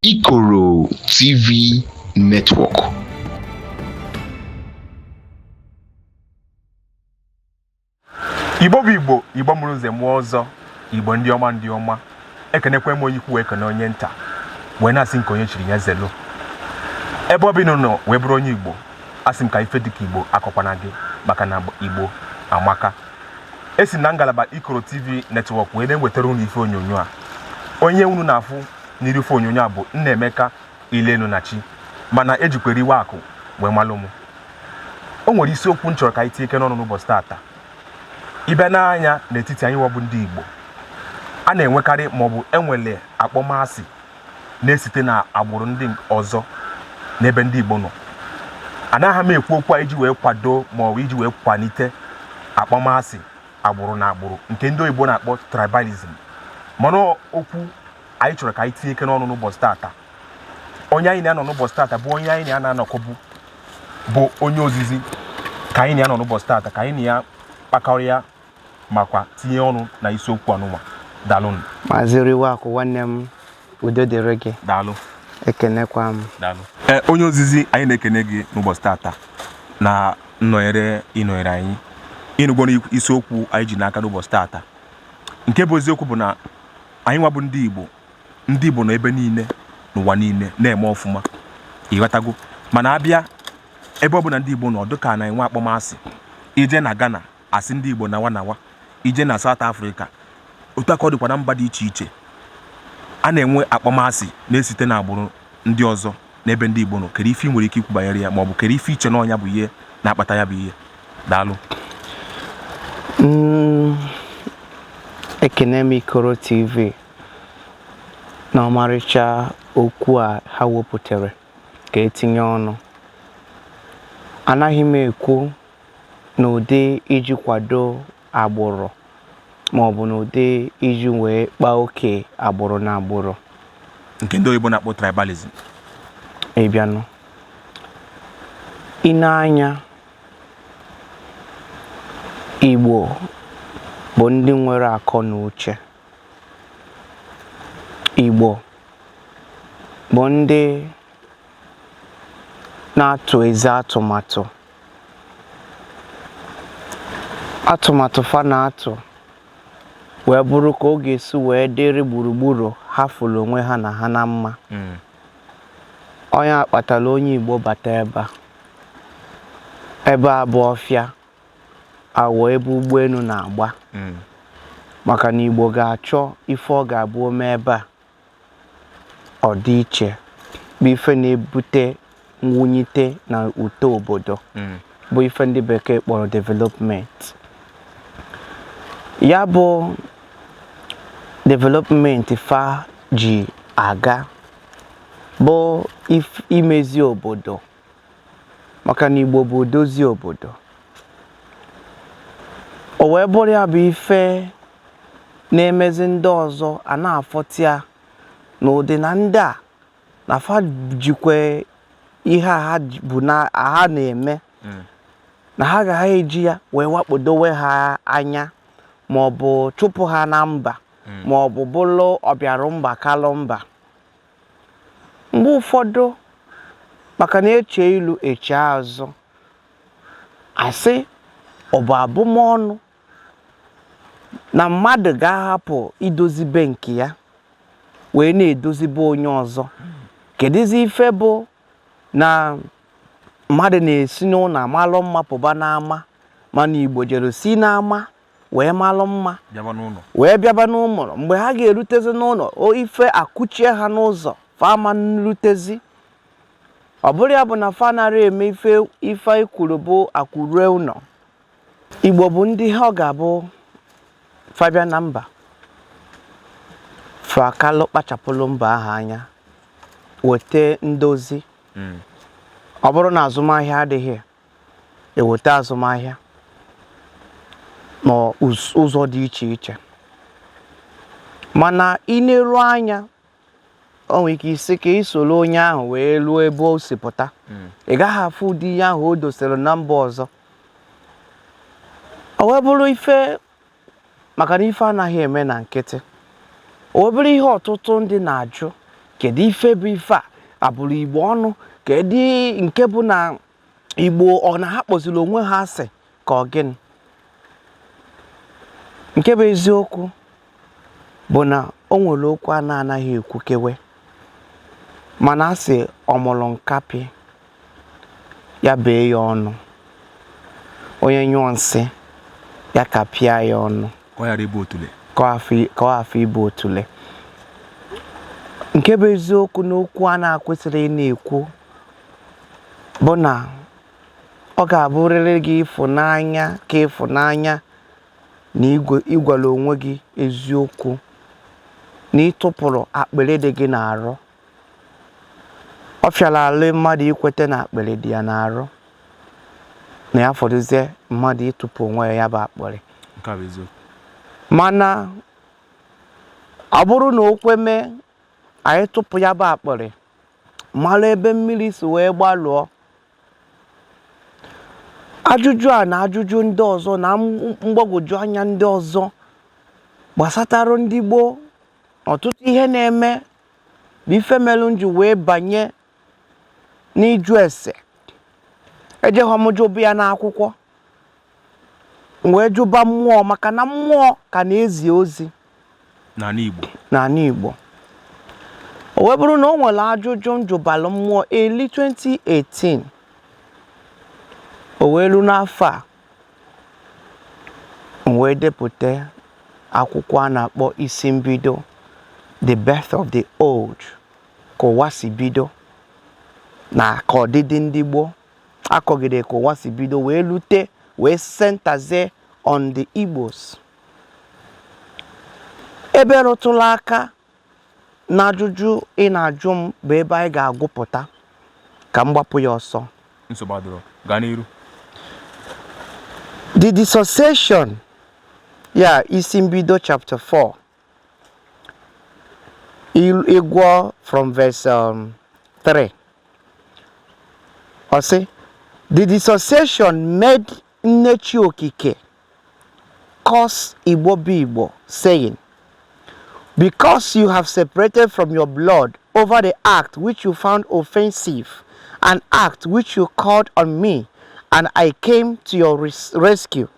IKOROTV Network. Igbo bụ Igbo, Igbo mụrụ nze mụọ ọzọ, Igbo ndị ọma, ekenekwe m onye ikwu ekene onye nta, wee na-asị nke onye chiri ya zelu. Ebe obi nọ wee bụrụ onye Igbo, asị m ka ife dịka Igbo akọkwana gị maka na Igbo amaka. Esi na ngalaba IKOROTV Network wee na-ewetara unu ife onyonyo a. Onye unu na-afụ n'iri ife onyonyo a bụ Nnaemeka Ilenunachi, mana ejikwere iwe akụ wee malụ m. O nwere isiokwu nchọrọ ka anyị tie ike n'ọnụ n'ụbọchị tata. Ibe n'anya n'etiti anyị wọbụ ndị Igbo, a na-enwekarị maọbụ enwele akpọmasị na-esite na agbụrụ ndị ọzọ n'ebe ndị Igbo nọ. Anaghị m ekwu okwu a iji wee kwado maọbụ iji wee kwalite akpọmasị agbụrụ na agbụrụ nke ndị oyibo na-akpọ tribalism. Mana okwu anyị chọrọ ka anyị tinye ike n'ọnụ n'ụbọchị tata. Onye anyị na-anọ n'ụbọchị tata bụ onye anyị na-anọkọbụ bụ onye ozizi ka anyị na-anọ n'ụbọchị tata, ka anyị na ya kpakọrịa makwa tinye ọnụ na isiokwu anụnwa. Daalụ. Maazị Oriwaku nwanne m, udo dịrị gị. Daalụ. Ekenekwa m. Daalụ. Onye ozizi, anyị na-ekene gị n'ụbọchị tata na ịnọnyere anyị ịnụgwọ isiokwu anyị ji n'aka n'ụbọchị tata. Nke bụ eziokwu bụ na anyị nwa bụ ndị Igbo nọ ebe niile n'ụwa niile na-eme ọfụma, ịghọtago. Mana abịa ebe ọ bụ na ndị Igbo nọ dịka na-enwe akpọmasị. Ije na Ghana asị ndị Igbo nawa, ije na South Africa, otu aka ọ dịkwa na mba dị iche iche, a na-enwe akpọmasị na-esite na agbụrụ ndị ọzọ n'ebe ndị Igbo nọ. Kedu ife ị nwere ike ikwu banyere ya, maọbụ kedu ife iche na ọnya bụ ihe na-akpata ya bụ ihe? Daalụ. Ekene m IKOROTV na ọmarịcha okwu a ha wepụtara ka etinye ọnụ. Anaghị m ekwu n'ụdị iji kwado agbụrụ maọbụ n'ụdị iji wee kpaa oke agbụrụ na agbụrụ nke ndị oyibo na-akpọ tribalism. Ịbịanụ ịna-anya, Igbo bụ ndị nwere akọ na uche. Igbo bụ ndị na-atụ ezi atụmatụ fa na-atụ wee bụrụ ka ọ ga-esi wee dịrị gburugburu ha fụrụ onwe ha na ha na mma. Onye akpatala onye Igbo bata ebe a bụ ọfịa awọ ebe ụgbọelu na-agba, maka na Igbo ga-achọ ife ọ ga-abụ ome ebe a ọ dị iche, bụ ife na-ebute mwunyite na uto obodo, bụ ife ndị bekee kpọrọ development. Ya bụ development fa ji aga bụ imezi obodo, maka na Igbo bụ odozi obodo. O wee bụrụ ya bụ ife na-emezi ndị ọzọ a na-afọtịa n'ụdị na ndị a na fa jikwe ihe ha bụ na ha na-eme, na ha ga eji ya wee wakpodowe ha anya maọbụ chụpụ ha na mba, maọbụ bụrụ ọbịarụ mba kalụ mba. Mgbe ụfọdụ, maka na eche ilu eche azụ, asị ọ bụ abụmọnụ na mmadụ ga-ahapụ idozibe nke ya wee na-edozibe onye ọzọ. Kedizi ife bụ na mmadụ na-esi n'ụlọ amalụ mma pụba n'ama, mana Igbo jere si n'ama wee malụ mma wee bịaba n'ụlọ. Mgbe ha ga-erutezi n'ụlọ, ife akụchie ha n'ụzọ fama nrutezi. Ọ bụrụ ya bụ na fa nara eme ife ikwuru bụ akwụrue ụlọ. Igbo bụ ndị ha ọ ga-abụ fabia na mba fa kalụ kpachapụlụ mba ahụ anya, wete ndozi. Ọ bụrụ na azụmahịa adịghị, eweta azụmahịa n'ụzọ dị iche iche. Mana ị na-eru anya, o nwere ike isi ka isoro onye ahụ wee ruo ebe o si pụta. Ị gaghị afụ ụdị ihe ahụ o dosere na mba ọzọ. O wee bụrụ ife, maka na ife anaghị eme na nkịtị. O wee bụrụ ihe ọtụtụ ndị na-ajụ kedu ife bụ ife a abụrụ Igbo ọnụ kedu nke bụ na Igbo ọ na ha kpọziri onwe ha asị ka ọ gịnị nke bụ eziokwu bụ na o nwere okwu a na-anaghị ekwukewe mana asị ọmụrụ nkapị ya bee ya ọnụ onye nyụọ nsị ya kapịa ya ọnụ ka ọ ghara ịbụ otule ka ọ hafụ ịbụ otule nke bụ eziokwu n'okwu a na-akwesịrị ị na-ekwu bụ na ọ ga-abụrịrị gị ịfụnanya ka ịfụnanya na ịgwala onwe gị eziokwu na ịtụpụrụ akpịrị dị gị n'arụ ọ fịara alụ mmadụ ikwete na akpịrị dị ya n'arụ na ya fọdụzie mmadụ ịtụpụ onwe ya bụ akpịrị nke a bụ eziokwu mana ọ bụrụ na o kweme anyị tụpụ ya bụ akpịrị mara ebe mmiri si wee gbalụọ ajụjụ a na ajụjụ ndị ọzọ na mgbagwoju anya ndị ọzọ gbasatara ndị gboo ọtụtụ ihe na-eme bụ ife melụ nji wee banye n'ịjụ ese ejeghọmụjụbụ ya n'akwụkwọ wee jụba mmụọ maka na mmụọ ka na-ezi ozi n'ala Igbo o wee bụrụ na o nwere ajụjụ njụbalụ mmụọ early 2018 o wee ru n'afọ a wee depụta akwụkwọ a na-akpọ isi mbido the birth of the old ka ụwa si bido na ka ọdịdị ndị gboo akọgide ka ụwa si bido wee lute wee sentazie on the Igbos ebe rụtụla aka na ajụjụ ị na-ajụ m bụ ebe anyị ga-agụpụta ka m gbapụ ya ọsọ nsogbu adịrọ gaa n'iru the dissociation ya isi mbido chapter 4 ịgwọ from verse 3 ọ sị the dissociation made Nnechi Okike curse Igbo bụ Igbo saying because you have separated from your blood over the act which you found offensive, an act which you called on me, and I came to your rescue.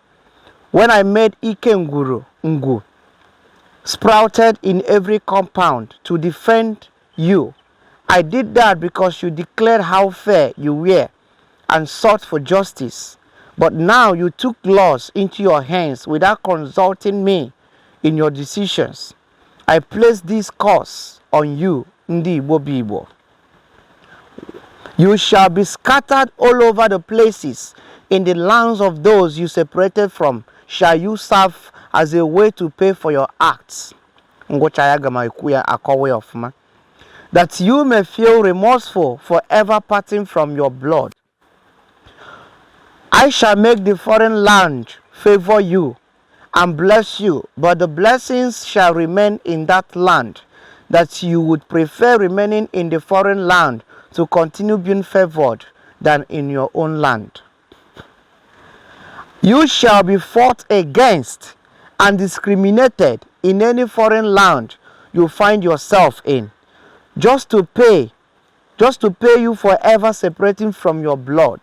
When I made Ngu sprouted in every compound to defend you, I did that because you declared how fair you were and sought for justice. But now you took laws into your hands without consulting me in your decisions. I place this curse on you, Ndi-Igbo Igbo. You shall be scattered all over the places. In the lands of those you separated from shall you serve as a way to pay for your acts. That you may feel remorseful for ever parting from your blood. I shall make the foreign land favor you and bless you, but the blessings shall remain in that land, that you would prefer remaining in the foreign land to continue being favored than in your own land. You shall be fought against and discriminated in any foreign land you find yourself in, just to pay you forever separating from your blood.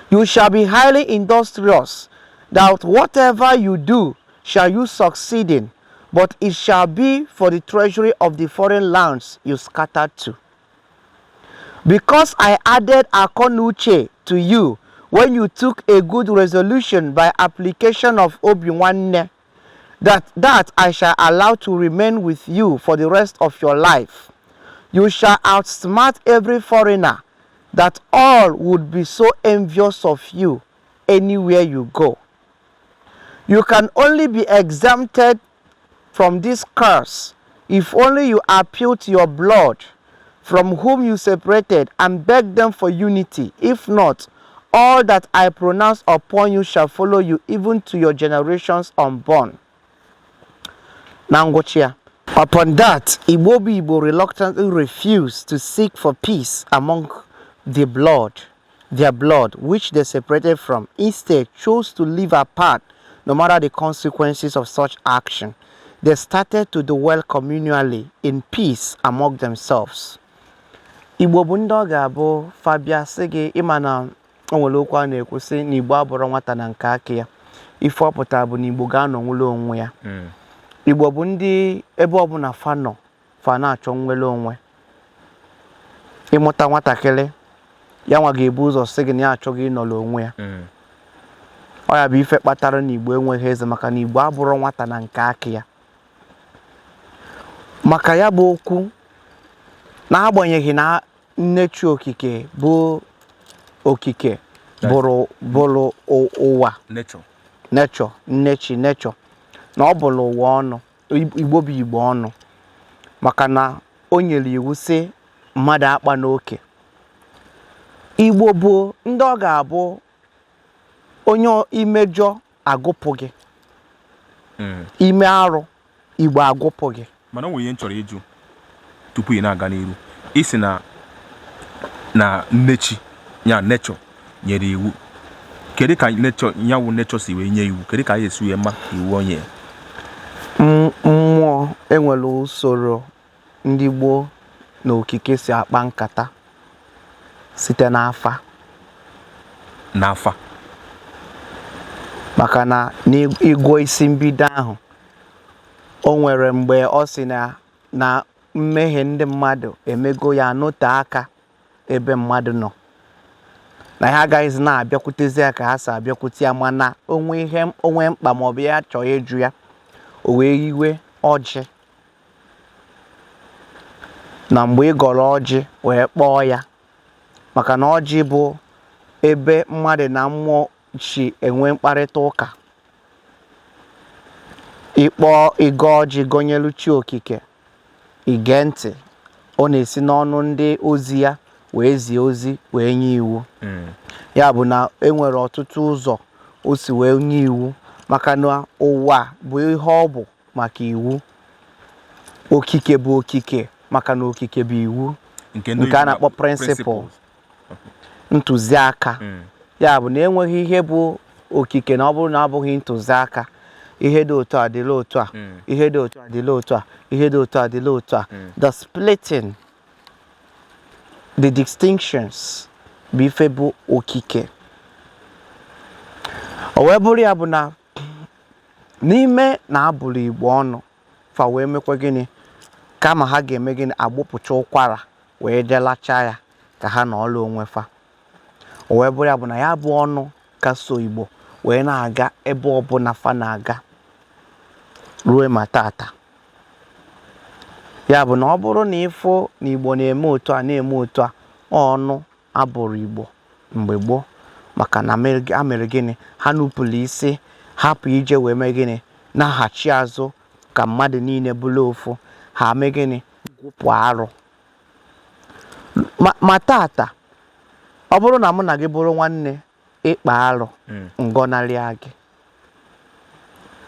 You shall be highly industrious, that whatever you do shall you succeed in, but it shall be for the treasury of the foreign lands you scattered to. Because I added Akonuche to you when you took a good resolution by application of Obiwanne, that I shall allow to remain with you for the rest of your life. You shall outsmart every foreigner, that all would be so envious of you anywhere you go. You can only be exempted from this curse if only you appeal to your blood, from whom you separated, and beg them for unity. If not, all that I pronounce upon you shall follow you, even to your generations unborn. Nangochia. Upon that, Igbo reluctantly refused to seek for peace among their blood, which they separated from. Instead, chose to live apart, no matter the consequences of such action. they started to dwell communally in peace among themselves. Igbo bụ ndị ọ ga-abụ Fabia sị gị ịma na o nwere okwu a na-ekwu sị na Igbo abụrụ nwata na nke aka ya. Ife ọ pụtara bụ na Igbo ga-anọ nwere onwe ya. Igbo bụ ndị ebe ọbụla fa nọ fa na-achọ nwere onwe. Ịmụta nwatakịrị ya nwa ga-ebu ụzọ sị gị na ya achọghị ịnọrọ onwe ya. Ọ ya bụ ife kpatara na Igbo enweghị eze maka na Igbo abụrụ nwata na nke aka ya. Maka ya bụ okwu n'agbanyeghị na nnechi okike bụ okike bụrụ ụwa nature na ọ bụrụ ụwa ọnụ Igbo bụ Igbo ọnụ maka na o nyere iwu sị mmadụ akpa n'oke. Igbo bụ ndị ọ ga-abụ onye imejọ agụpụ gị ime arụ Igbo agụpụ gị. Mana onwe ihe nchọrọ ịjụ tupu ị na-aga n'iru isi na nnechi ya nature nyere iwu. Kedu ka nature si wee nye iwu? Kedu ka anyị esi wee ma iwu onye? Mmụọ enwere usoro ndị gboo na okike si akpa nkata site n'afa. Maka na n'ịgụ isi mbido ahụ o nwere mgbe ọ sị na mmehie ndị mmadụ emego ya anote aka ebe mmadụ nọ na ha agaghịzi na-abịakwutezi ya ka ha si abịakwute ya mana onwe mkpa maọbụ ya chọọ ịjụ ya o wee iwe ọjị na mgbe ị gọrọ ọjị wee kpọọ ya maka na ọjị bụ ebe mmadụ na mmụọ chi enwe mkparịta ụka. Ịkpọ ịgọ ọjị gọnyelu chi okike ige ntị ọ na-esi n'ọnụ ndị ozi ya wee zie ozi wee nye iwu. Ya bụ na enwere ọtụtụ ụzọ o si wee nye iwu maka na ụwa bụ ihe ọ bụ maka iwu. Okike bụ okike maka na okike bụ iwu nke a na-akpọ principle ntụziaka. Ya bụ na enweghị ihe bụ okike na ọ bụrụ na abụghị ntụziaka. Ihe dị otu a dịla otu a, ihe dị otu a dịla otu a, ihe dị otu a dịla otu a. The splitting, the distinctions bụ ife bụ okike. O wee bụrụ ya bụ na n'ime na abụrụ Igbo ọnụ fa wee mekwa gịnị kama ha ga-eme gịnị agbụpụcha ụkwara wee delacha ya ka ha na ọlụ onwe fa. O wee bụrụ ya bụ na ya bụ ọnụ ka so Igbo wee na-aga ebe ọbụla fa na-aga ruo ma tata. Ya bụ na ọ bụrụ na ịfụ na Igbo na-eme otu a na-eme otu a ọnụ abụrụ Igbo mgbe gboo maka na a mere gịnị ha nupụrụ isi hapụ ije wee mee gịnị na-aghachi azụ ka mmadụ niile bụrụ ofu ha mee gịnị gwụpụ arụ. Ma tata ọ bụrụ na mụ na gị bụrụ nwanne ịkpa arụ ngọnarịa gị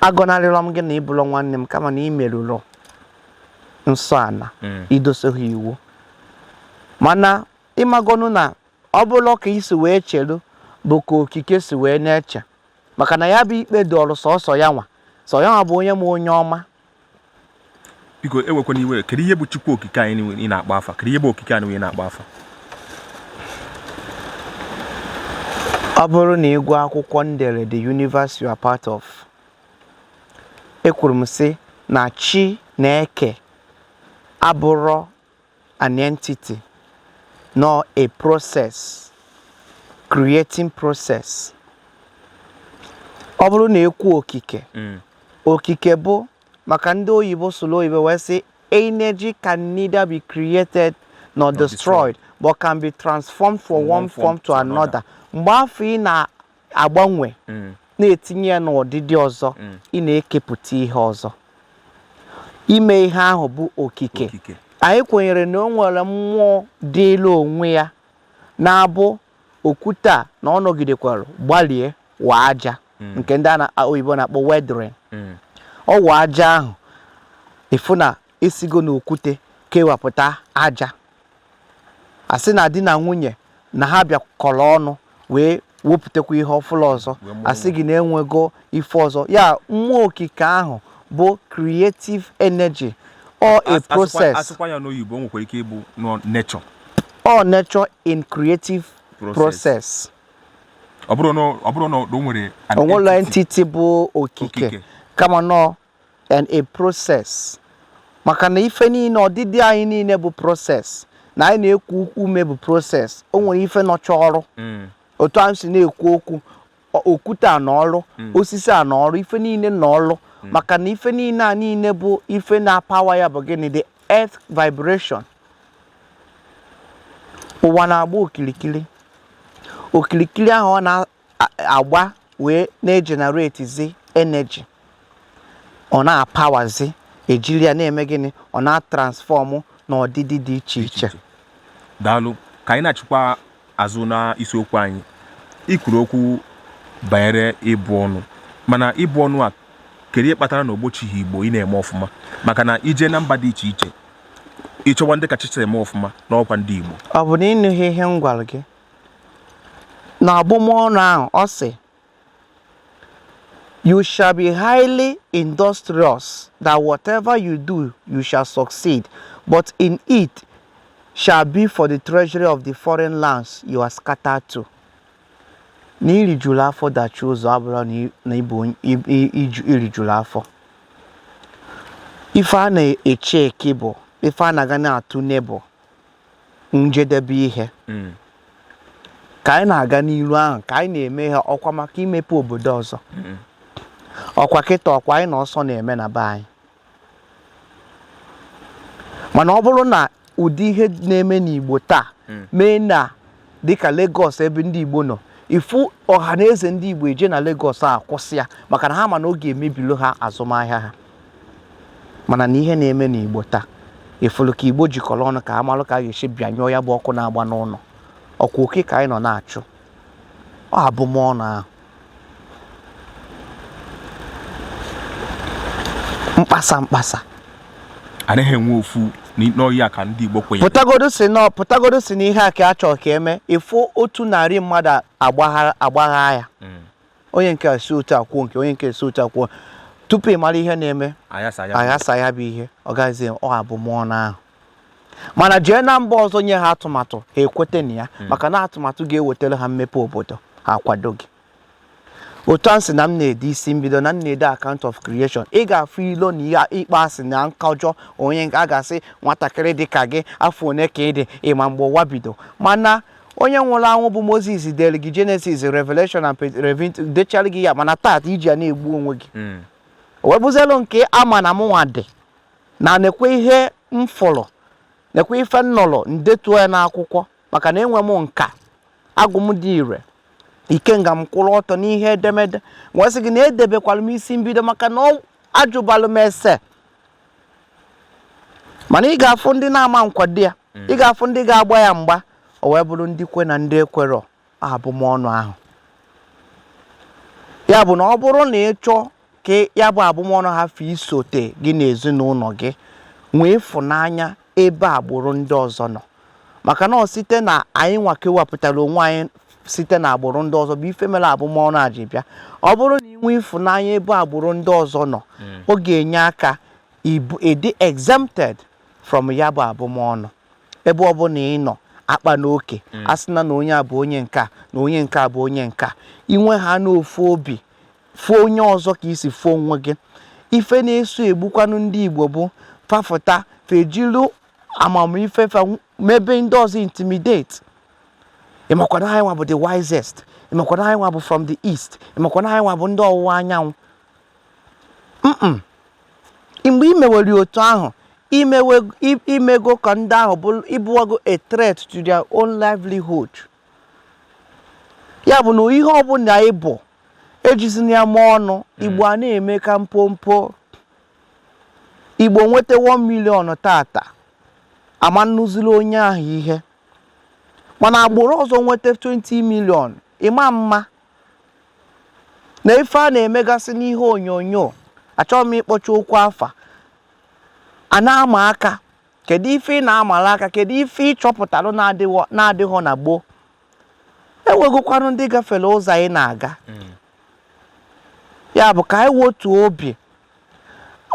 agọnarịrọ m gị na ịbụrụ nwanne m kama na ị merụrụ nsọ ana idosoghị iwu. Mana ịmagọnụ na ọ bụrụ ka isi wee cheru bụ ka okike si wee na-eche maka na ya bụ ikpe dọrọ sọsọ ya nwa bụ onye ma onye ọma. Biko ewekwana iwe, kedu ihe bụ Chukwu okike anyị ị na-akpọ afa? Kedu ihe bụ okike anyị ị na-akpọ afa? Ọ bụrụ na ịgụ akwụkwọ ndere the universe you are part of, ekwuru m sị na chi na-eke abụrụ an entity nor a process, creating process. Ọ bụrụ na ekwu okike okike bụ maka ndị oyibo solo oyibo wee sị energy can neither be created nor destroyed but can be transformed from one form to another. Mgbe afọ ị na-agbanwe na-etinye ya n'ọdịdị ọzọ ị na-ekepụta ihe ọzọ. Ime ihe ahụ bụ okike. Anyị kwenyere na o nwere mmụọ dị elu onwe ya na-abụ okwute a na ọ nọgidekwara gbalie wa aja nke ndị oyibo na-akpọ weathering. Ọ wa aja ahụ efu na esigo n'okwute kewapụta aja. Asị na di na nwunye na ha bịakọrọ ọnụ wee wepụtakwa ihe ọfụla ọzọ asị gị na enwego ife ọzọ. Ya mmụọ okike ahụ bụ creative energy or a process. Asụkwa ya n'oyibo nwekwara ike ịbụ nature. Or nature in creative process. Ọ bụrụ na o nwere an entity bụ okike. Kama nọ and a process. Maka na ife niile ọdịdị anyị niile bụ process. Na anyị na-ekwu ume bụ process. O nwere ife nọcha ọrụ. Otu anyị si na-ekwu okwu okwute a n'ọrụ, osisi a n'ọrụ, ife niile n'ọrụ. Maka na ife niile a niile bụ ife na-apawa ya bụ gịnị? The earth vibration. Ụwa na-agba okilikili. Okilikili ahụ ọ na-agba wee na-egenerate energy. Ọ na-apawazi ejiri ya na-eme gịnị? Ọ na-transform n'ọdịdị dị iche iche. Daalụ, ka anyị na-achịkwa azụ na isiokwu anyị. Ikwuru okwu banyere ịbụ ọnụ. Mana ịbụ ọnụ a kedu kpatara na ogbochighị Igbo ị na-eme ọfụma? Maka na ije na mba dị iche iche ịchọwa ndị kacha eme ọfụma n'ọkwa ndị Igbo. Ọ bụ na ịnụghị ihe m gwara gị na abụmọnụ ahụ ọ sị you shall be highly industrious, that whatever you do you shall succeed, but in it shall be for the treasury of the foreign lands you are scattered to. Na irijuru afọ dachi ụzọ abụrụ na ibu irijuru afọ. Ife a na-eche eke bụ ife a na-aga na-atụ n'ebo njedebe ihe. Ka anyị na-aga n'ilu ahụ, ka anyị na-eme ha ọkwa maka imepe obodo ọzọ. Ọkwa kịta ọkwa anyị na ọsọ na-eme na be anyị. Mana ọ bụrụ na ụdị ihe na-eme n'Igbo taa mee na dịka Lagos ebe ndị Igbo nọ, ifu ọha na eze ndị Igbo eje na Lagos a kwụsị ya maka na ha ma na oge emebilo ha azụmahịa ha. Mana na ihe na-eme n'Igbo taa ifulu ka Igbo jikọrọ ọnụ ka ha malụ ka a ga-esi bịanyụọ ya bụ ọkụ na-agba n'ụlọ. Ọkwa oke ka anyị nọ na-achụ. Ọ abụmọnụ ahụ. Mkpasa anaghị enwe ofu n'ọhịa ka ndị Igbo kwenye. Pụtagodo si na ihe a ka a chọrọ ka eme ịfụ otu narị mmadụ agbagha ya. Onye nke si otu akwụọ nke onye nke si otu akwụọ tupu ị mara ihe na-eme aghasa ya bụ ihe ọ gaghịzi ọ abụmọnụ ahụ. Mana jee na mba ọzọ nye ha atụmatụ ha ekwete na ya maka na atụmatụ ga-ewetara ha mmepe obodo ha akwado gị. Otu ansị na m na-ede isi mbido na m na-ede account of creation, ị ga-afụ ilo na ihe ikpe asị na nkọjọ onye a ga-asị nwatakịrị dị ka gị afọ one ka ị dị ịma mgbe ụwa bido. Mana onye nwụrụ anwụ bụ Moses dere gị Genesis, Revelation and Revelation dechara gị ya, mana taata iji ya na-egbu onwe gị. Webụzelu nke ama na mụnwa dị na nekwe ihe m fọrọ nekwe ife nnọrọ ndetuo ya n'akwụkwọ maka na enwe m nka agụ m dị ire ikenga m kwụrụ ọtọ n'ihe edemede nwesị gị na edebekwala m isi mbido maka na ajụbalụ m ese. Mana ị ga-afụ ndị na-ama nkwado ya, ị ga-afụ ndị ga-agba ya mgba, o wee bụrụ ndị kwe na ndị ekwerọ abụmọnụ ahụ. Ya bụ na ọ bụrụ na ị chọọ ka ya bụ abụmọnụ ha fi isote gị na ezinụlọ gị nwee ịfụnanya ebe agbụrụ ndị ọzọ nọ, maka na ọ site na anyị nwa kewapụtara onwe anyị site na agbụrụ ndị ọzọ bụ ife mere abụmọnụ a ji bịa. Ọ bụrụ na ị nwee ịfụnanya ebe agbụrụ ndị ọzọ nọ, ọ ga-enye aka ịdị exempted from ya bụ abụmọnụ. Ebe ọ bụla ị nọ akpa n'oke a sị na onye a bụ onye nka na onye nka bụ onye nka, inwe ha n'ofu obi fụ onye ọzọ ka isi fụ onwe gị. Ife na-eso egbukwanụ ndị Igbo bụ fafụta fejilu amamife fa mebe ndị ọzọ intimidate. Ịmakwana anyị nwa bụ the wisest, ịmakwana anyị nwa bụ from the east, ịmakwana anyị nwa bụ ndị ọwụwa anyanwụ. Mgbe imewere otu ahụ imego ka ndị ahụ bụ ịbụwago a threat to their own livelihood. Ya bụ na ihe ọbụla ịbụ ejizina ya ma ọnụ Igbo a na-eme ka mpompo. Igbo nweta 1 million tata ama nnuzili onye ahụ ihe, mana agbụrụ ọzọ nweta 20 million ịma mma na ife a na-emegasị n'ihe onyonyo. Achọghị m ịkpọcha okwu afa a na-ama aka. Kedu ife ị na-amala aka? Kedu ife ị chọpụtara na-adịghọ na gboo? Ewegokwanụ ndị gafere ụzọ anyị na-aga. Ya bụ ka anyị wotu obi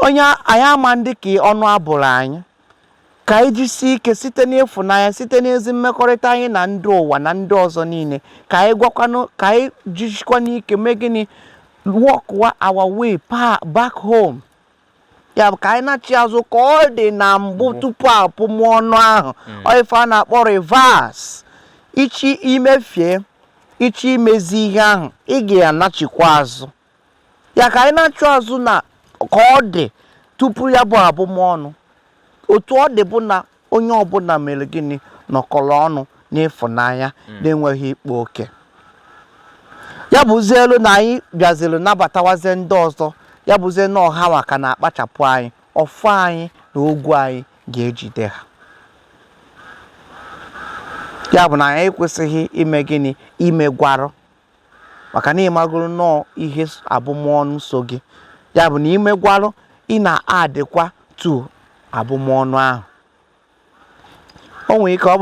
onye anyị ama ndị ka ọnụ abụrụ anyị ka anyị jisi ike site n'ịfụnanya site n'ezi mmekọrịta anyị na ndị ụwa na ndị ọzọ niile ka anyị gwakwanụ ka anyị jisikwa n'ike mee gịnị walk our way back home. Ya bụ ka anyị na-achị azụ ka ọ dị na mbụ tupu apụmọnụ ahụ ife a na-akpọ reverse. Ichi imefie ichi imezi ihe ahụ ị ga-anachikwa azụ ya ka anyị na-achụ azụ na ka ọ dị tupu ya bụ abụmọnụ. Otu ọ dị bụ na onye ọbụla mere gịnị nọkọrọ ọnụ n'ịfụnanya na-enweghị ikpa oke. Ya bụzie elu na anyị bịaziri nabatawazie ndị ọzọ ya bụzie na ọha maka na akpachapụ anyị ọfọ anyị na ogwu anyị ga-ejide ha. Ya bụ na anyị ekwesịghị ime gịnị imegwarụ maka na ịmagoro nọọ ihe abụmọnụ so gị. Ya bụ na imegwarụ ị na-adịkwa tu abụmọnụ ahụ. O nwere ike ọ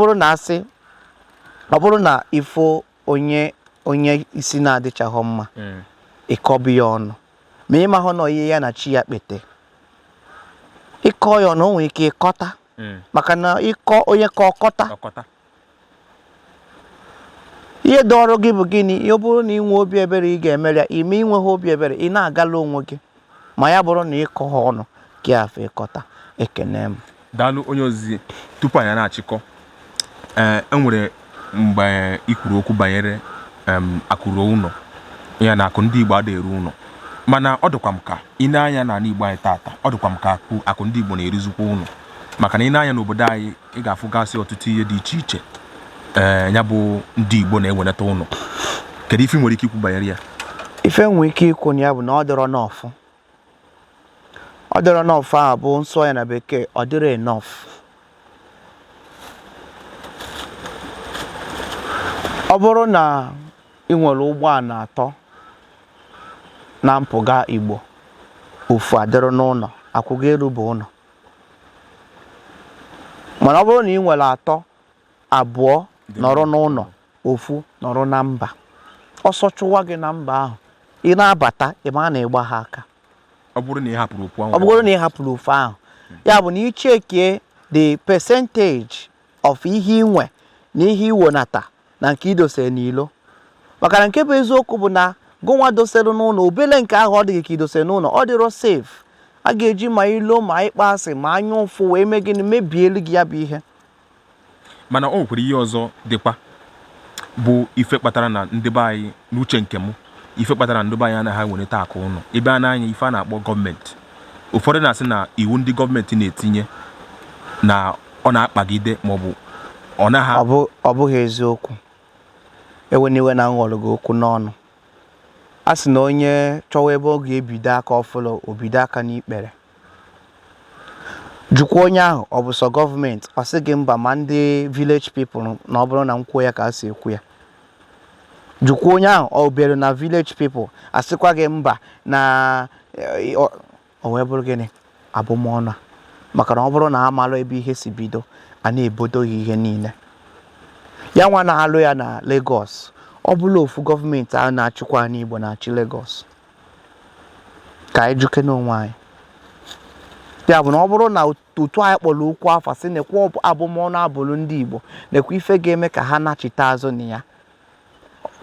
bụrụ na ifo onye isi na-adịchaghị mma ịkọbụ ya ọnụ ma ịmahụ na ihe ya na chi ya kpete ịkọ ya ọnụ o nwere ike ịkọta maka na ịkọ onye ka ọkọta ihe dọrọ gị bụ gịnị. Ọ bụrụ na ị nwee obi ebere ị ga-emere ya ime inweghị obi ebere ị na-agala onwe gị ma ya bụrụ na ịkọ ha ọnụ gị afọ ịkọta. Ekene m. Daalụ onye ozizi. Tupu anyị na-achịkọ enwere mgbe ikwuru okwu banyere akụrụ ụlọ ya na akụ ndị Igbo adịghị eru ụlọ mana ọ dịkwa m ka ị na-anya n'ala Igbo anyị tata ọ dịkwa m ka akụ ndị Igbo na-eruzukwa ụlọ maka na ị na-anya n'obodo anyị ị ga-afụgasị ọtụtụ ihe dị iche iche ya bụ ndị Igbo na-ewenata ụlọ. Kedu ife nwere ike ikwu banyere ya? Ife nwere ike ikwu ya bụ na ọ dịrọ n'ọfụ. Ọ dịrọ n'ọfụ ahụ bụ nsọ ya na bekee ọ dịrọ enough. Ọ bụrụ na ị nwere ụgbọala 3 na mpụga Igbo ofu adịrọ n'ụlọ akwụga elu bụ ụlọ mana ọ bụrụ na ị nwere 2 nọrọ n'ụlọ ofu nọrọ na mba ọsọ chụwa gị na mba ahụ ị na-abata ị ma na ịgba ha aka. Ọ bụrụ na ị hapụrụ ofu ahụ ya bụ na ị chekie the percentage of ihe inwe na ihe iwonata na nke idosere n'ilo maka na nke bụ eziokwu bụ na gụnwa dosere n'ụlọ obele nke ahụ ọ dịghị ka idosere n'ụlọ ọ dịrọ safe. A ga-eji ma ilo ma ịkpa asị ma anya ụfụ wee mee gịnị mebielu gị ya bụ ihe. Mana o nwekwara ihe ọzọ dịkwa bụ ife kpatara na ndị be anyị n'uche nke m ife kpatara na ndị be anyị anaghị enweta akụ ụlọ ebe a na-anya ife a na-akpọ gọọmenti. Ụfọdụ na-asị na iwu ndị gọọmenti na-etinye na ọ na-akpagide maọbụ ọ naghị. Ọ bụghị eziokwu. Eweniwe na nghọrọ gị okwu n'ọnụ. A sị na onye chọwa ebe ọ ga-ebido aka ọfụlọ obido aka n'ikpere. Jụkwa onye ahụ ọ bụ sọ gọọmenti ọ sị gị mba ma ndị village people na ọ bụrụ na m kwuo ya ka a si ekwu ya. Jụkwa onye ahụ ọ bịara na village people asịkwa gị mba na o wee bụrụ gịnị abụmọnụ maka na ọ bụrụ na amalụ ebe ihe si bido a na-ebodo ihe niile. Ya nwa na-alụ ya na Lagos ọ bụla ofu gọọmenti a na-achịkwa n'Igbo na-achị Lagos ka anyị juke n'onwe anyị. Ya bụ na ọ bụrụ na otu anyị kpọrọ okwu afa sị nekwa abụmọnụ abụrụ ndị Igbo nekwa ife ga-eme ka ha nachite azụ na ya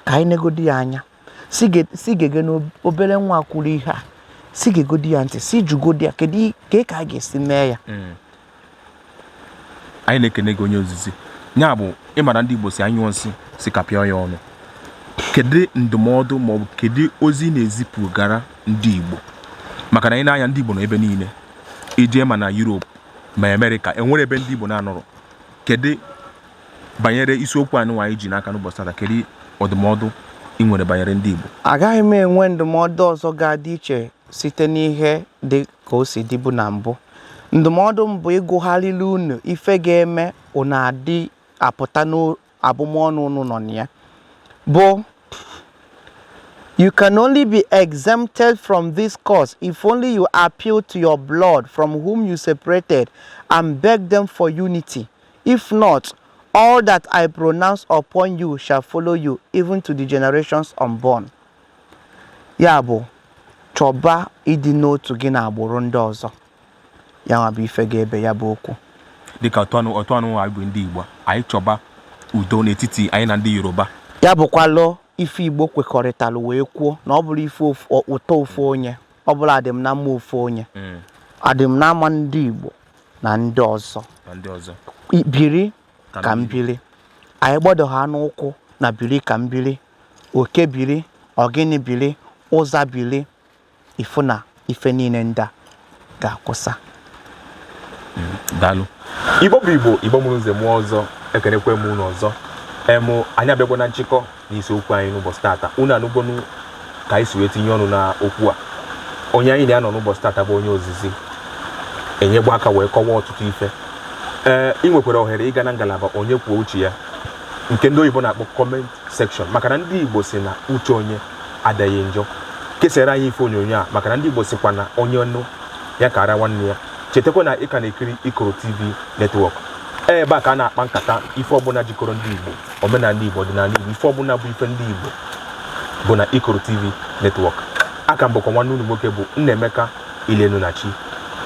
ka anyị negodi ya anya si gege n'obere nwa kwuru ihe a si gegodi ya ntị si jugodi ya kedu ka a ga-esi mee ya. Anyị na-ekene gị onye ozizi ya bụ ịmara ndị Igbo si anyụọ nsị si kapịa ya ọnụ. Kedu ndụmọdụ maọbụ kedu ozi na-ezipụ gara ndị Igbo maka na anyị na-anya ndị Igbo nọ ebe niile ije ma na Europe ma America enwere ebe ndị Igbo na-anọrọ. Kedu banyere isiokwu anyị nwaanyị ji n'aka n'ụbọchị taa kedu ndụmọdụ ị nwere banyere ndị Igbo? Agaghị m enwe ndụmọdụ ọzọ ga-adị iche site n'ihe dị ka o si dịbụ na mbụ. Ndụmọdụ m bụ ịgụgharịrị unu ife ga-eme unu adị apụta n'abụmọnụ unu nọ na ya bụ you can only be exempted from this curse if only you appeal to your blood from whom you separated and beg them for unity. If not, all that I pronounce upon you shall follow you even to the generations unborn. Ya bụ chọba ịdị n'otu gị na agbụrụ ndị ọzọ ya nwa bụ ife ga-ebe ya bụ okwu dịka otu anụ anyị bụ ndị Igbo anyị chọba udo n'etiti anyị na ndị Yoruba ya bụkwalụ ife Igbo kwekọrịtalụ wee kwuo na ọ bụrụ ife ụtọ ofu onye ọ bụla adị m na mma ofu onye adị m na ama ndị Igbo na ndị ọzọ biri ka mbili anyị gbọdọ ha n'ụkwụ na biri ka mbili oke biri ogini biri ụza biri ifu na ife niile ndị a ga-akwụsa daalụ Igbo bụ Igbo Igbo mụrụ nze mụọ ọzọ ekenekwe m unu ọzọ anyị abịagwa na nchịkọ n'isiokwu anyị n'ụbọchị tata unu anụgonu ka anyị si wee tinye ọnụ na okwu a onye anyị na-anọ n'ụbọchị tata bụ onye ozizi enyegba aka wee kọwaa ọtụtụ ife ị nwekwara ohere ịga na ngalaba onye kwuo uche ya nke ndị oyibo na-akpọ comment section maka na ndị Igbo si na uche onye adịghị njọ kesara anyị ife onyonyo a maka na ndị Igbo sikwa na onye ọnụ ya kara nwanne ya chetakwa na ị ka na-ekiri IKOROTV network ebe a ka a na-akpa nkata ife ọbụla jikọrọ ndị Igbo omenala Igbo ọdịnala Igbo ife ọbụla bụ ife ndị Igbo bụ na IKOROTV network aka mbụkọ nwanne unu nwoke bụ Nnaemeka Ilenunachi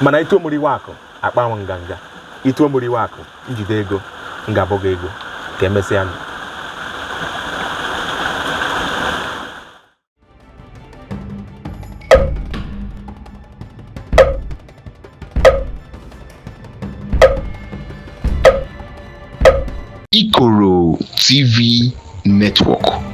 mana ituo mụrụ akụ akpa nwe nganga ituo mụrụ akụ njide ego ngabọga ego ka emesịa nụ IKOROTV network.